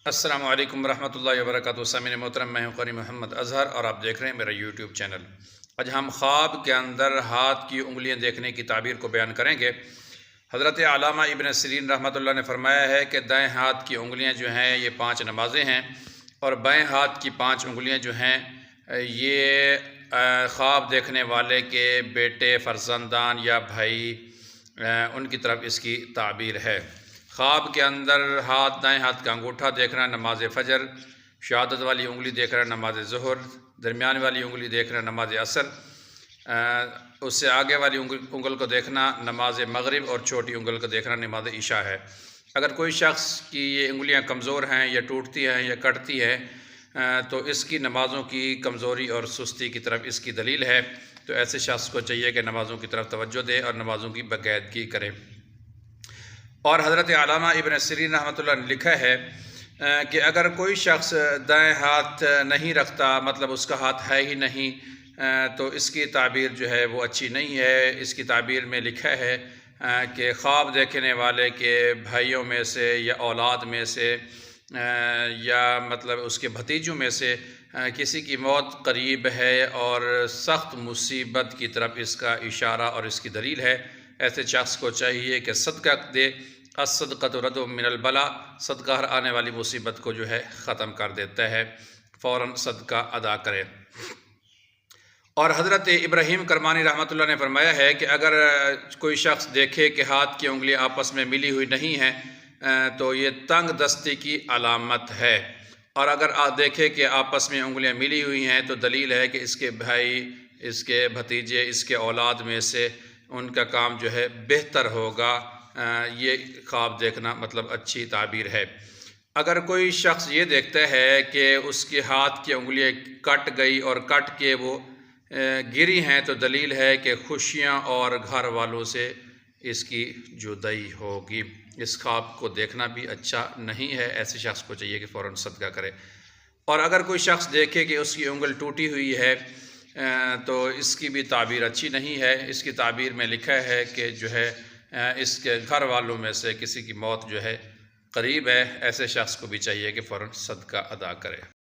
السلام علیکم ورحمۃ اللہ وبرکاتہ۔ سامعین محترم، میں ہوں قاری محمد اظہر اور آپ دیکھ رہے ہیں میرا یوٹیوب چینل۔ آج ہم خواب کے اندر ہاتھ کی انگلیاں دیکھنے کی تعبیر کو بیان کریں گے۔ حضرت علامہ ابن سیرین رحمۃ اللہ نے فرمایا ہے کہ دائیں ہاتھ کی انگلیاں جو ہیں یہ 5 نمازیں ہیں، اور بائیں ہاتھ کی 5 انگلیاں جو ہیں یہ خواب دیکھنے والے کے بیٹے، فرزندان یا بھائی ان کی طرف اس کی تعبیر ہے۔ خواب کے اندر دائیں ہاتھ کا انگوٹھا دیکھنا نماز فجر، شہادت والی انگلی دیکھنا نماز ظہر، درمیان والی انگلی دیکھنا نماز عصر، اس سے آگے والی انگل کو دیکھنا نماز مغرب، اور چھوٹی انگل کو دیکھنا نماز عشاء ہے۔ اگر کوئی شخص کی یہ انگلیاں کمزور ہیں یا ٹوٹتی ہیں یا کٹتی ہیں تو اس کی نمازوں کی کمزوری اور سستی کی طرف اس کی دلیل ہے، تو ایسے شخص کو چاہیے کہ نمازوں کی طرف توجہ دے اور نمازوں کی باقاعدگی کرے۔ اور حضرت علامہ ابن سیرین رحمۃ اللہ نے لکھا ہے کہ اگر کوئی شخص دائیں ہاتھ نہیں رکھتا، مطلب اس کا ہاتھ ہے ہی نہیں، تو اس کی تعبیر جو ہے وہ اچھی نہیں ہے۔ اس کی تعبیر میں لکھا ہے کہ خواب دیکھنے والے کے بھائیوں میں سے یا اولاد میں سے یا مطلب اس کے بھتیجوں میں سے کسی کی موت قریب ہے اور سخت مصیبت کی طرف اس کا اشارہ اور اس کی دلیل ہے، ایسے شخص کو چاہیے کہ صدقہ دے۔ الصدقۃ رد من البلاء، صدقہ ہر آنے والی مصیبت کو جو ہے ختم کر دیتا ہے، فوراً صدقہ ادا کرے۔ اور حضرت ابراہیم کرمانی رحمۃ اللہ نے فرمایا ہے کہ اگر کوئی شخص دیکھے کہ ہاتھ کی انگلیاں آپس میں ملی ہوئی نہیں ہیں تو یہ تنگ دستی کی علامت ہے، اور اگر دیکھے کہ آپس میں انگلیاں ملی ہوئی ہیں تو دلیل ہے کہ اس کے بھائی، اس کے بھتیجے، اس کے اولاد میں سے ان کا کام جو ہے بہتر ہوگا۔ یہ خواب دیکھنا مطلب اچھی تعبیر ہے۔ اگر کوئی شخص یہ دیکھتا ہے کہ اس کے ہاتھ کی انگلیاں کٹ گئی اور کٹ کے وہ گری ہیں تو دلیل ہے کہ خوشیاں اور گھر والوں سے اس کی جدائی ہوگی۔ اس خواب کو دیکھنا بھی اچھا نہیں ہے، ایسے شخص کو چاہیے کہ فوراً صدقہ کرے۔ اور اگر کوئی شخص دیکھے کہ اس کی انگل ٹوٹی ہوئی ہے تو اس کی بھی تعبیر اچھی نہیں ہے۔ اس کی تعبیر میں لکھا ہے کہ جو ہے اس کے گھر والوں میں سے کسی کی موت جو ہے قریب ہے، ایسے شخص کو بھی چاہیے کہ فوراً صدقہ ادا کرے۔